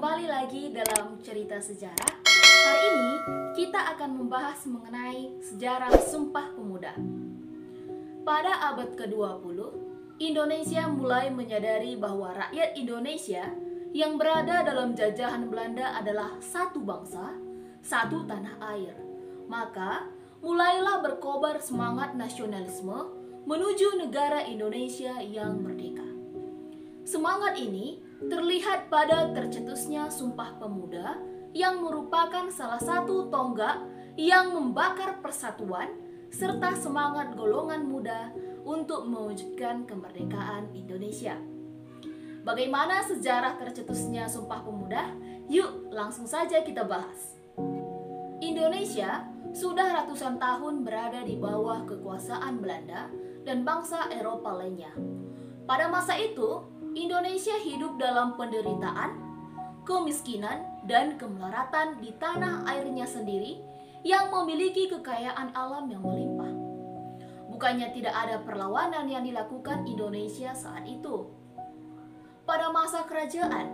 Kembali lagi dalam cerita sejarah. Hari ini kita akan membahas mengenai sejarah Sumpah Pemuda. Pada abad ke-20, Indonesia mulai menyadari bahwa rakyat Indonesia yang berada dalam jajahan Belanda adalah satu bangsa, satu tanah air. Maka, mulailah berkobar semangat nasionalisme menuju negara Indonesia yang merdeka. Semangat ini terlihat pada tercetusnya Sumpah Pemuda yang merupakan salah satu tonggak yang membakar persatuan serta semangat golongan muda untuk mewujudkan kemerdekaan Indonesia. Bagaimana sejarah tercetusnya Sumpah Pemuda? Yuk, langsung saja kita bahas. Indonesia sudah ratusan tahun berada di bawah kekuasaan Belanda dan bangsa Eropa lainnya. Pada masa itu, Indonesia hidup dalam penderitaan, kemiskinan, dan kemelaratan di tanah airnya sendiri yang memiliki kekayaan alam yang melimpah. Bukannya tidak ada perlawanan yang dilakukan Indonesia saat itu. Pada masa kerajaan,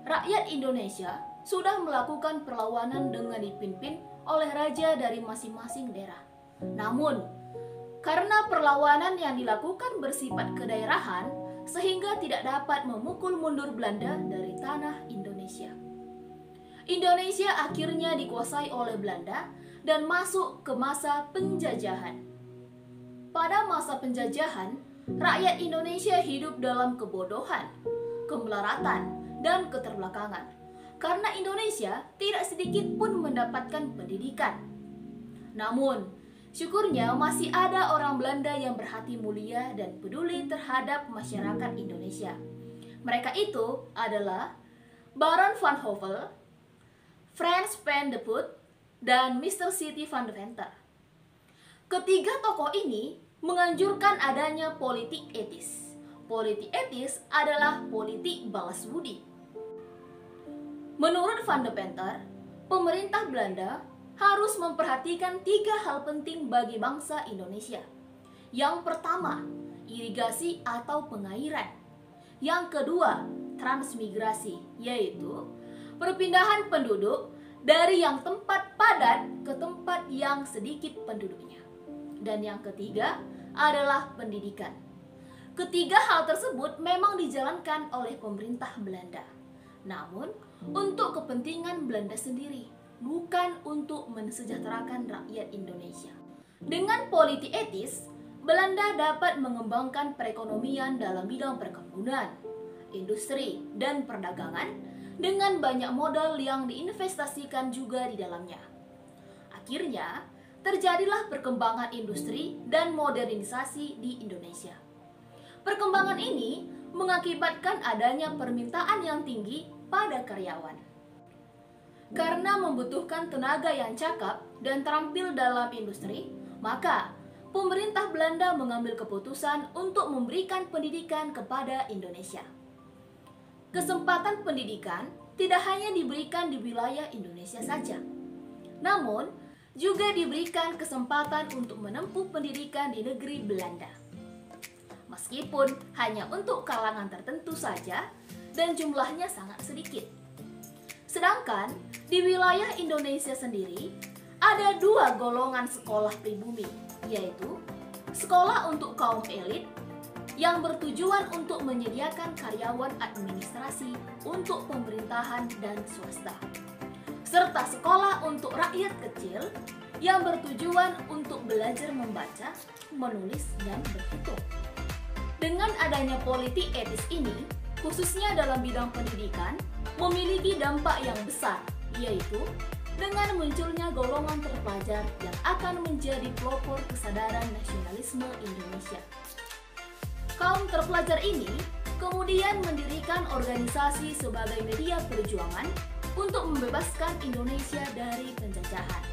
rakyat Indonesia sudah melakukan perlawanan dengan dipimpin oleh raja dari masing-masing daerah. Namun, karena perlawanan yang dilakukan bersifat kedaerahan, sehingga tidak dapat memukul mundur Belanda dari tanah Indonesia. Indonesia akhirnya dikuasai oleh Belanda dan masuk ke masa penjajahan. Pada masa penjajahan, rakyat Indonesia hidup dalam kebodohan, kemelaratan, dan keterbelakangan. Karena Indonesia tidak sedikit pun mendapatkan pendidikan. Namun, syukurnya masih ada orang Belanda yang berhati mulia dan peduli terhadap masyarakat Indonesia. Mereka itu adalah Baron van Hove, Frans van de Putte, dan Mr. City van Deventer. Ketiga tokoh ini menganjurkan adanya politik etis. Politik etis adalah politik balas budi. Menurut Van Deventer, pemerintah Belanda harus memperhatikan 3 hal penting bagi bangsa Indonesia. Yang pertama, irigasi atau pengairan. Yang kedua, transmigrasi, yaitu perpindahan penduduk dari yang tempat padat ke tempat yang sedikit penduduknya. Dan yang ketiga adalah pendidikan. Ketiga hal tersebut memang dijalankan oleh pemerintah Belanda. Namun, untuk kepentingan Belanda sendiri, bukan untuk mensejahterakan rakyat Indonesia. Dengan politik etis, Belanda dapat mengembangkan perekonomian dalam bidang perkebunan, industri, dan perdagangan dengan banyak modal yang diinvestasikan juga di dalamnya. Akhirnya, terjadilah perkembangan industri dan modernisasi di Indonesia. Perkembangan ini mengakibatkan adanya permintaan yang tinggi pada karyawan. Karena membutuhkan tenaga yang cakap dan terampil dalam industri, maka pemerintah Belanda mengambil keputusan untuk memberikan pendidikan kepada Indonesia. Kesempatan pendidikan tidak hanya diberikan di wilayah Indonesia saja, namun juga diberikan kesempatan untuk menempuh pendidikan di negeri Belanda. Meskipun hanya untuk kalangan tertentu saja dan jumlahnya sangat sedikit. Sedangkan di wilayah Indonesia sendiri ada 2 golongan sekolah pribumi, yaitu sekolah untuk kaum elit yang bertujuan untuk menyediakan karyawan administrasi untuk pemerintahan dan swasta, serta sekolah untuk rakyat kecil yang bertujuan untuk belajar membaca, menulis, dan berhitung. Dengan adanya politik etis ini, khususnya dalam bidang pendidikan, memiliki dampak yang besar, yaitu dengan munculnya golongan terpelajar yang akan menjadi pelopor kesadaran nasionalisme Indonesia. Kaum terpelajar ini kemudian mendirikan organisasi sebagai media perjuangan untuk membebaskan Indonesia dari penjajahan,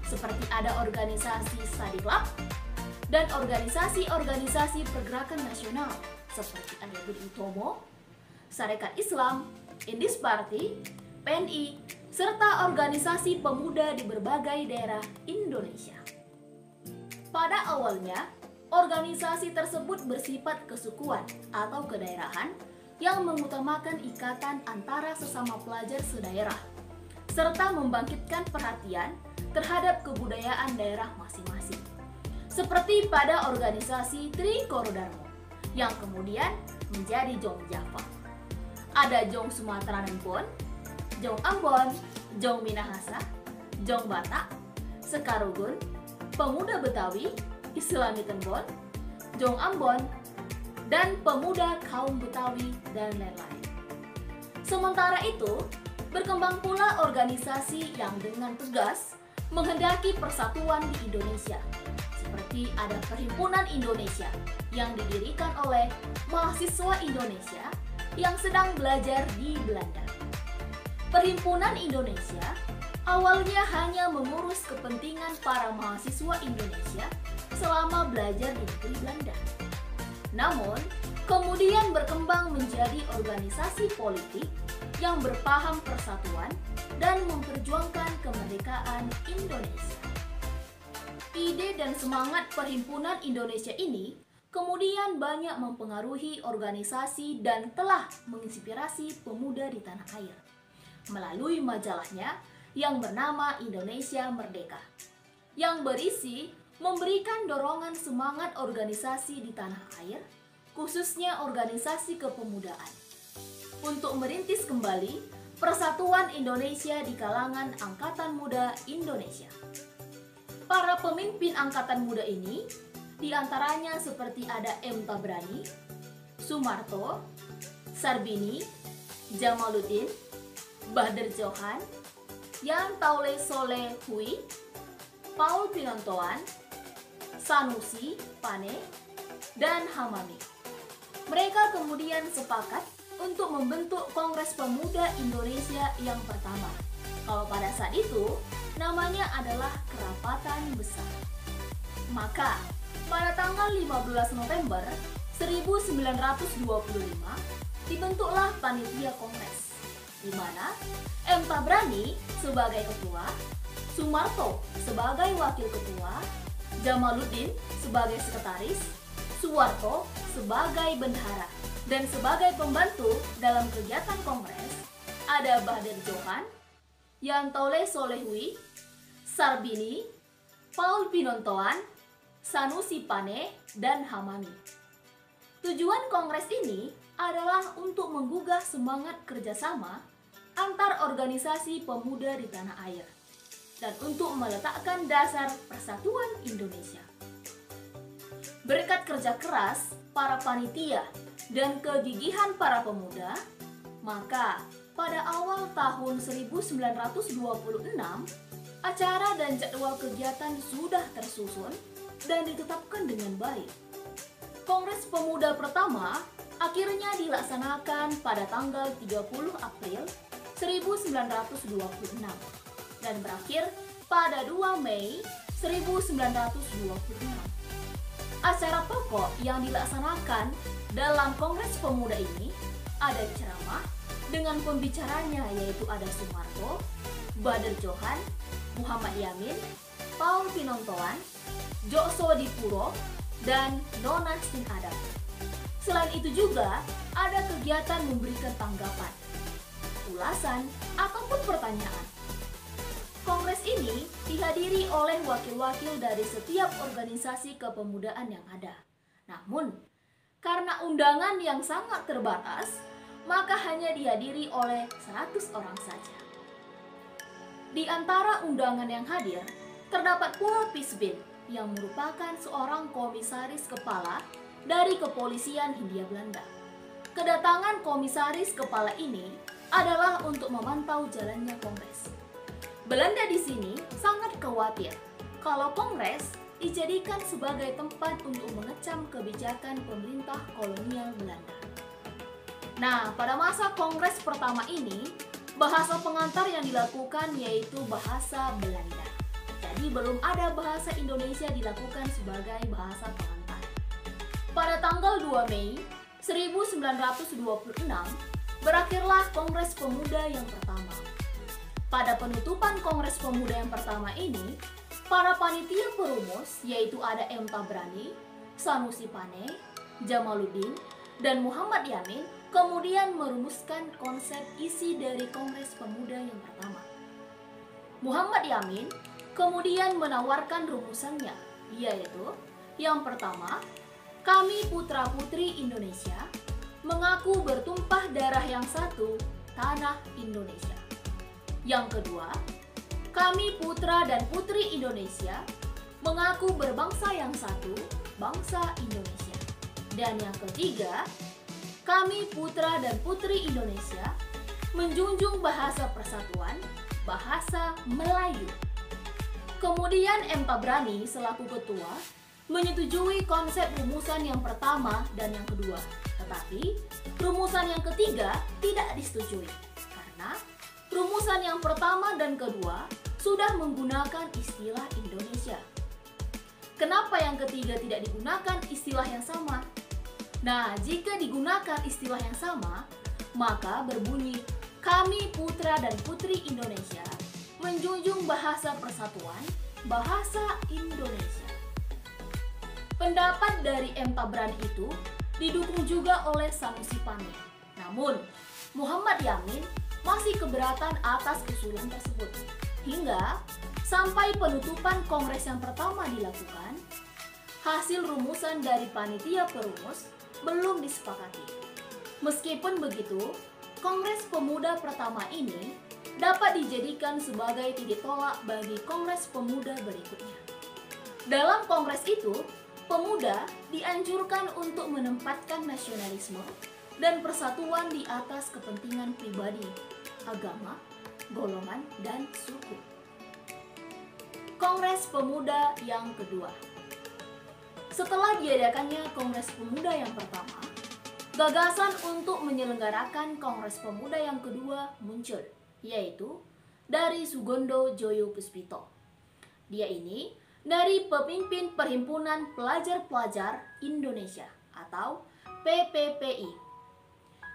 seperti ada organisasi Study Club dan organisasi-organisasi pergerakan nasional seperti ada Budi Utomo, Sarekat Islam, Indis Party, PNI, serta organisasi pemuda di berbagai daerah Indonesia. Pada awalnya, organisasi tersebut bersifat kesukuan atau kedaerahan yang mengutamakan ikatan antara sesama pelajar sedaerah, serta membangkitkan perhatian terhadap kebudayaan daerah masing-masing. Seperti pada organisasi Trikorodharma, yang kemudian menjadi Jong Java. Ada Jong Sumatera Nempon, Jong Ambon, Jong Minahasa, Jong Batak, Sekarugun, Pemuda Betawi, Islami Tembon, Jong Ambon, dan Pemuda Kaum Betawi, dan lain-lain. Sementara itu, berkembang pula organisasi yang dengan tegas menghendaki persatuan di Indonesia, seperti ada Perhimpunan Indonesia yang didirikan oleh mahasiswa Indonesia yang sedang belajar di Belanda. Perhimpunan Indonesia awalnya hanya mengurus kepentingan para mahasiswa Indonesia selama belajar di negeri Belanda. Namun, kemudian berkembang menjadi organisasi politik yang berpaham persatuan dan memperjuangkan kemerdekaan Indonesia. Ide dan semangat Perhimpunan Indonesia ini kemudian banyak mempengaruhi organisasi dan telah menginspirasi pemuda di tanah air melalui majalahnya yang bernama Indonesia Merdeka, yang berisi memberikan dorongan semangat organisasi di tanah air, khususnya organisasi kepemudaan, untuk merintis kembali persatuan Indonesia di kalangan Angkatan Muda Indonesia. Para pemimpin Angkatan Muda ini diantaranya seperti ada M. Tabrani, Sumarto, Sarbini, Jamaluddin, Bahadur Johan, Yan Taule Soleh Hui, Paul Pinontoan, Sanusi Pane, dan Hamami. Mereka kemudian sepakat untuk membentuk Kongres Pemuda Indonesia yang pertama. Kalau pada saat itu, namanya adalah Kerapatan Besar. Maka, pada tanggal 15 November 1925, dibentuklah Panitia Kongres, di mana M. Tabrani sebagai ketua, Sumarto sebagai wakil ketua, Jamaluddin sebagai sekretaris, Suwarto sebagai bendahara, dan sebagai pembantu dalam kegiatan kongres ada Bahadur Johan, Yan Taule Soleh Hui, Sarbini, Paul Pinontoan, Sanusi Pane, dan Hamami. Tujuan kongres ini adalah untuk menggugah semangat kerjasama antar organisasi pemuda di tanah air dan untuk meletakkan dasar persatuan Indonesia. Berkat kerja keras para panitia dan kegigihan para pemuda, maka pada awal tahun 1926, acara dan jadwal kegiatan sudah tersusun dan ditetapkan dengan baik. Kongres Pemuda pertama akhirnya dilaksanakan pada tanggal 30 April 1926 dan berakhir pada 2 Mei 1926. Acara pokok yang dilaksanakan dalam Kongres Pemuda ini ada ceramah dengan pembicaranya yaitu ada Sumarto, Bahadur Johan, Muhammad Yamin, Paul Pinontoan, Jokso Dipuro, dan Nona Stin Adam. Selain itu juga ada kegiatan memberikan tanggapan, ulasan, ataupun pertanyaan. Kongres ini dihadiri oleh wakil-wakil dari setiap organisasi kepemudaan yang ada. Namun, karena undangan yang sangat terbatas, maka hanya dihadiri oleh 100 orang saja. Di antara undangan yang hadir, terdapat pula Pisbin yang merupakan seorang komisaris kepala dari Kepolisian Hindia Belanda. Kedatangan komisaris kepala ini adalah untuk memantau jalannya kongres. Belanda di sini sangat khawatir kalau kongres dijadikan sebagai tempat untuk mengecam kebijakan pemerintah kolonial Belanda. Nah, pada masa kongres pertama ini, bahasa pengantar yang dilakukan yaitu bahasa Belanda. Jadi belum ada bahasa Indonesia dilakukan sebagai bahasa pengantar. Pada tanggal 2 Mei 1926, berakhirlah Kongres Pemuda yang pertama. Pada penutupan Kongres Pemuda yang pertama ini, para panitia perumus yaitu ada M. Tabrani, Sanusi Pane, Jamaluddin, dan Muhammad Yamin kemudian merumuskan konsep isi dari Kongres Pemuda yang pertama. Muhammad Yamin kemudian menawarkan rumusannya, yaitu yang pertama, kami putra-putri Indonesia mengaku bertumpah darah yang satu, tanah Indonesia. Yang kedua, kami putra dan putri Indonesia mengaku berbangsa yang satu, bangsa Indonesia. Dan yang ketiga, kami putra dan putri Indonesia menjunjung bahasa persatuan, bahasa Melayu. Kemudian M. Tabrani selaku ketua menyetujui konsep rumusan yang pertama dan yang kedua. Tetapi rumusan yang ketiga tidak disetujui karena rumusan yang pertama dan kedua sudah menggunakan istilah Indonesia. Kenapa yang ketiga tidak digunakan istilah yang sama? Nah, jika digunakan istilah yang sama, maka berbunyi kami putra dan putri Indonesia menjunjung bahasa persatuan, bahasa Indonesia. Pendapat dari M. Tabrani itu didukung juga oleh Sanusi Pani. Namun, Muhammad Yamin masih keberatan atas usulan tersebut. Hingga sampai penutupan kongres yang pertama dilakukan, hasil rumusan dari panitia perumus belum disepakati. Meskipun begitu, Kongres Pemuda pertama ini dapat dijadikan sebagai titik tolak bagi Kongres Pemuda berikutnya. Dalam kongres itu, pemuda dianjurkan untuk menempatkan nasionalisme dan persatuan di atas kepentingan pribadi, agama, golongan, dan suku. Kongres Pemuda yang kedua. Setelah diadakannya Kongres Pemuda yang pertama, gagasan untuk menyelenggarakan Kongres Pemuda yang kedua muncul, yaitu dari Sugondo Joyo Puspito. Dia ini dari pemimpin Perhimpunan Pelajar-Pelajar Indonesia atau PPPI.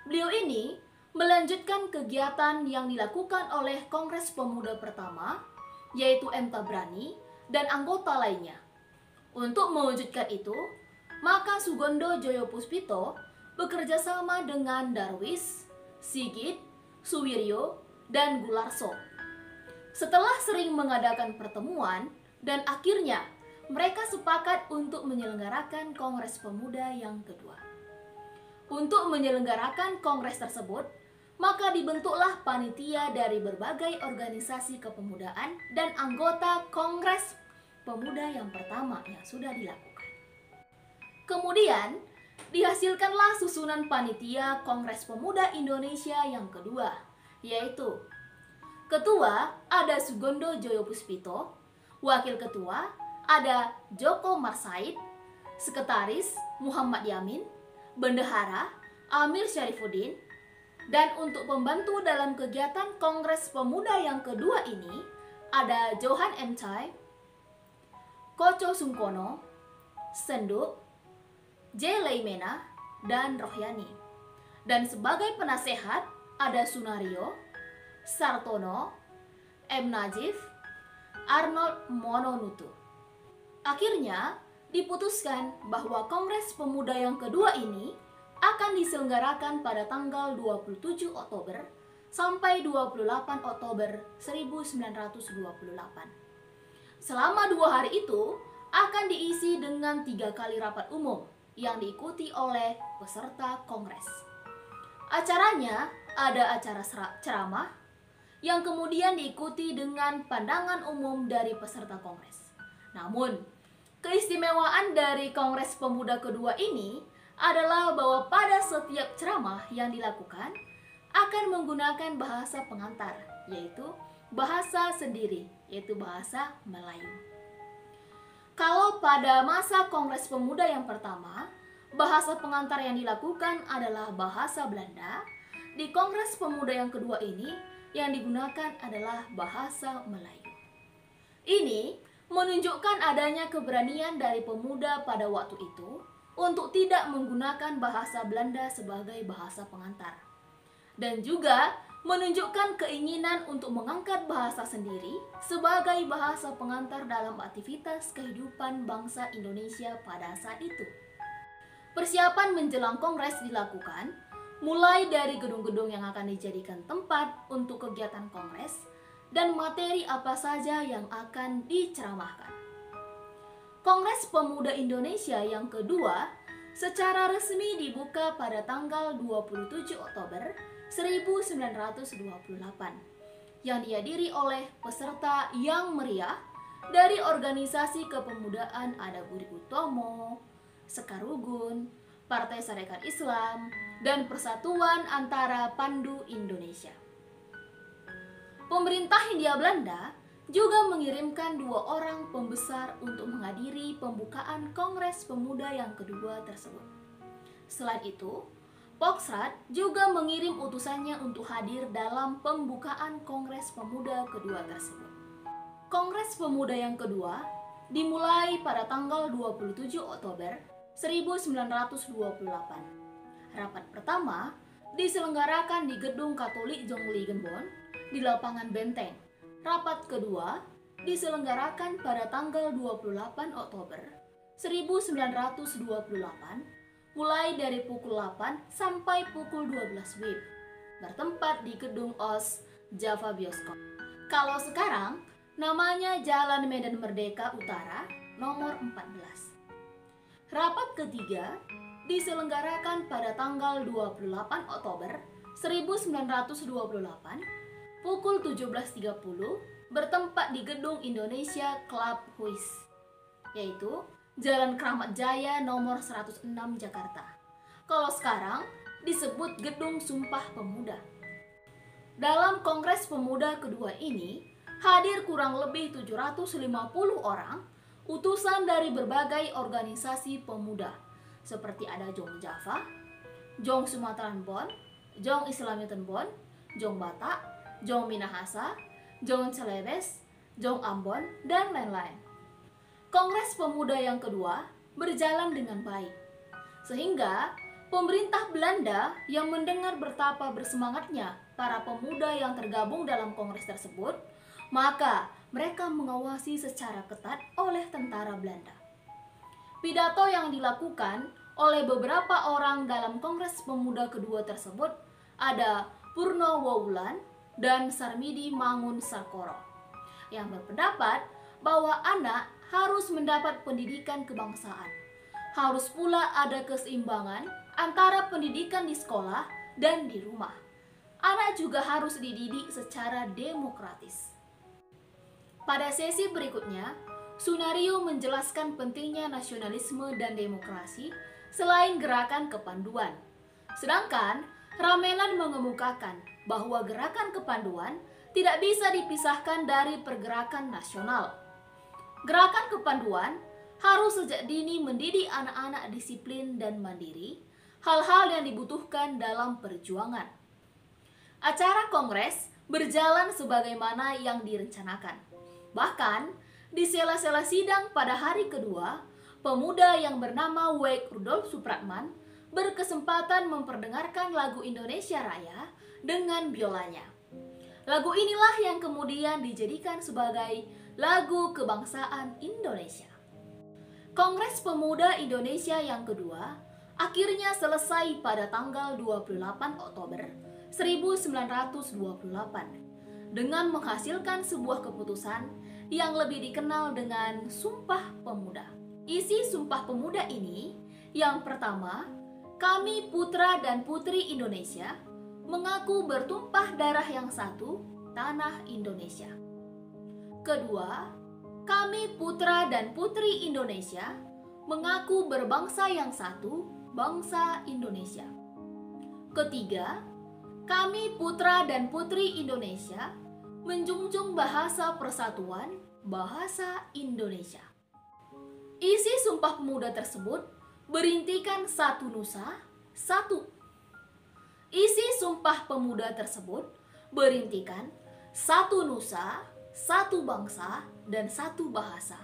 Beliau ini melanjutkan kegiatan yang dilakukan oleh Kongres Pemuda pertama, yaitu M. Tabrani dan anggota lainnya. Untuk mewujudkan itu, maka Sugondo Joyo Puspito bekerja sama dengan Darwis, Sigit, Suwiryo, dan Gularso. Setelah sering mengadakan pertemuan, dan akhirnya mereka sepakat untuk menyelenggarakan Kongres Pemuda yang kedua. Untuk menyelenggarakan kongres tersebut, maka dibentuklah panitia dari berbagai organisasi kepemudaan dan anggota Kongres Pemuda yang pertama yang sudah dilakukan. Kemudian, dihasilkanlah susunan panitia Kongres Pemuda Indonesia yang kedua, yaitu ketua ada Sugondo Joyo Puspito, wakil ketua ada Joko Marsaid, sekretaris Muhammad Yamin, bendahara Amir Syarifuddin, dan untuk pembantu dalam kegiatan Kongres Pemuda yang kedua ini ada Johan M. Chai, Koco Sungkono, Senduk, J. Leimena, dan Rohyani. Dan sebagai penasehat ada Sunario, Sartono, M. Najif, Arnold Mononutu. Akhirnya diputuskan bahwa Kongres Pemuda yang kedua ini akan diselenggarakan pada tanggal 27 Oktober sampai 28 Oktober 1928. Selama 2 hari itu akan diisi dengan 3 kali rapat umum yang diikuti oleh peserta kongres. Acaranya ada acara ceramah yang kemudian diikuti dengan pandangan umum dari peserta kongres. Namun, keistimewaan dari Kongres Pemuda kedua ini adalah bahwa pada setiap ceramah yang dilakukan akan menggunakan bahasa pengantar, yaitu bahasa sendiri, yaitu bahasa Melayu. Kalau pada masa Kongres Pemuda yang pertama, bahasa pengantar yang dilakukan adalah bahasa Belanda, di Kongres Pemuda yang kedua ini yang digunakan adalah bahasa Melayu. Ini menunjukkan adanya keberanian dari pemuda pada waktu itu untuk tidak menggunakan bahasa Belanda sebagai bahasa pengantar. Dan juga menunjukkan keinginan untuk mengangkat bahasa sendiri sebagai bahasa pengantar dalam aktivitas kehidupan bangsa Indonesia pada saat itu. Persiapan menjelang kongres dilakukan mulai dari gedung-gedung yang akan dijadikan tempat untuk kegiatan kongres dan materi apa saja yang akan diceramahkan. Kongres Pemuda Indonesia yang kedua secara resmi dibuka pada tanggal 27 Oktober 1928 yang dihadiri oleh peserta yang meriah dari organisasi kepemudaan ada Budi Utomo, Sekarugun, Partai Sarekat Islam, dan Persatuan Antara Pandu Indonesia. Pemerintah Hindia Belanda juga mengirimkan 2 orang pembesar untuk menghadiri pembukaan Kongres Pemuda yang kedua tersebut. Selain itu, Poksrat juga mengirim utusannya untuk hadir dalam pembukaan Kongres Pemuda kedua tersebut. Kongres Pemuda yang kedua dimulai pada tanggal 27 Oktober 1928. Rapat pertama diselenggarakan di Gedung Katolik Jongeligenbon di Lapangan Benteng. Rapat kedua diselenggarakan pada tanggal 28 Oktober 1928 mulai dari pukul 8 sampai pukul 12 WIB, bertempat di Gedung OS Java Bioskop. Kalau sekarang namanya Jalan Medan Merdeka Utara nomor 14. Rapat ketiga diselenggarakan pada tanggal 28 Oktober 1928 pukul 17.30 bertempat di Gedung Indonesia Club Huis, yaitu Jalan Kramat Jaya nomor 106 Jakarta. Kalau sekarang disebut Gedung Sumpah Pemuda. Dalam Kongres Pemuda kedua ini hadir kurang lebih 750 orang utusan dari berbagai organisasi pemuda seperti ada Jong Java, Jong Sumatran Bon, Jong Islamitan Bon, Jong Batak, Jong Minahasa, Jong Celebes, Jong Ambon, dan lain-lain. Kongres Pemuda yang kedua berjalan dengan baik, sehingga pemerintah Belanda yang mendengar betapa bersemangatnya para pemuda yang tergabung dalam kongres tersebut, maka mereka mengawasi secara ketat oleh tentara Belanda. Pidato yang dilakukan oleh beberapa orang dalam Kongres Pemuda kedua tersebut ada Purno Wawulan dan Sarmidi Mangun Sakoro yang berpendapat bahwa anak harus mendapat pendidikan kebangsaan. Harus pula ada keseimbangan antara pendidikan di sekolah dan di rumah. Anak juga harus dididik secara demokratis. Pada sesi berikutnya, Sunario menjelaskan pentingnya nasionalisme dan demokrasi selain gerakan kepanduan. Sedangkan Ramelan mengemukakan bahwa gerakan kepanduan tidak bisa dipisahkan dari pergerakan nasional. Gerakan kepanduan harus sejak dini mendidik anak-anak disiplin dan mandiri, hal-hal yang dibutuhkan dalam perjuangan. Acara kongres berjalan sebagaimana yang direncanakan. Bahkan, di sela-sela sidang pada hari kedua, pemuda yang bernama Wake Rudolf Supratman berkesempatan memperdengarkan lagu Indonesia Raya dengan biolanya. Lagu inilah yang kemudian dijadikan sebagai lagu kebangsaan Indonesia. Kongres Pemuda Indonesia yang kedua akhirnya selesai pada tanggal 28 Oktober 1928 dengan menghasilkan sebuah keputusan yang lebih dikenal dengan Sumpah Pemuda. Isi Sumpah Pemuda ini, yang pertama, kami putra dan putri Indonesia mengaku bertumpah darah yang satu, tanah Indonesia. Kedua, kami putra dan putri Indonesia mengaku berbangsa yang satu, bangsa Indonesia. Ketiga, kami putra dan putri Indonesia menjunjung bahasa persatuan, bahasa Indonesia. Isi Sumpah Pemuda tersebut berintikan satu nusa, satu. Isi Sumpah Pemuda tersebut berintikan satu nusa, satu bangsa, dan satu bahasa.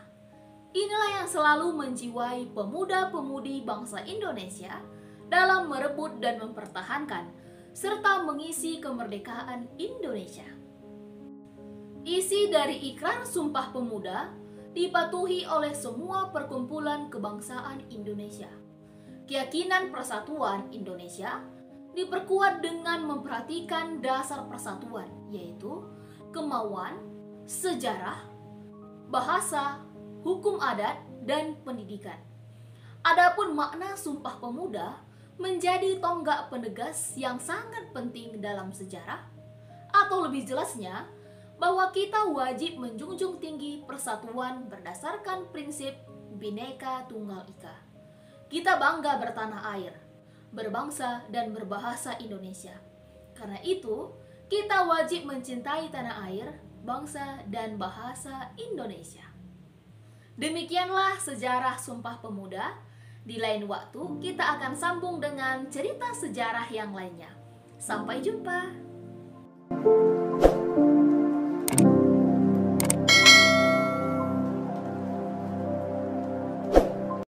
Inilah yang selalu menjiwai pemuda-pemudi bangsa Indonesia dalam merebut dan mempertahankan serta mengisi kemerdekaan Indonesia. Isi dari Ikrar Sumpah Pemuda dipatuhi oleh semua perkumpulan kebangsaan Indonesia. Keyakinan persatuan Indonesia diperkuat dengan memperhatikan dasar persatuan, yaitu kemauan, sejarah, bahasa, hukum adat, dan pendidikan. Adapun makna Sumpah Pemuda menjadi tonggak penegas yang sangat penting dalam sejarah, atau lebih jelasnya, bahwa kita wajib menjunjung tinggi persatuan berdasarkan prinsip Bhinneka Tunggal Ika. Kita bangga bertanah air, berbangsa dan berbahasa Indonesia. Karena itu, kita wajib mencintai tanah air, bangsa, dan bahasa Indonesia. Demikianlah sejarah Sumpah Pemuda. Di lain waktu, kita akan sambung dengan cerita sejarah yang lainnya. Sampai jumpa.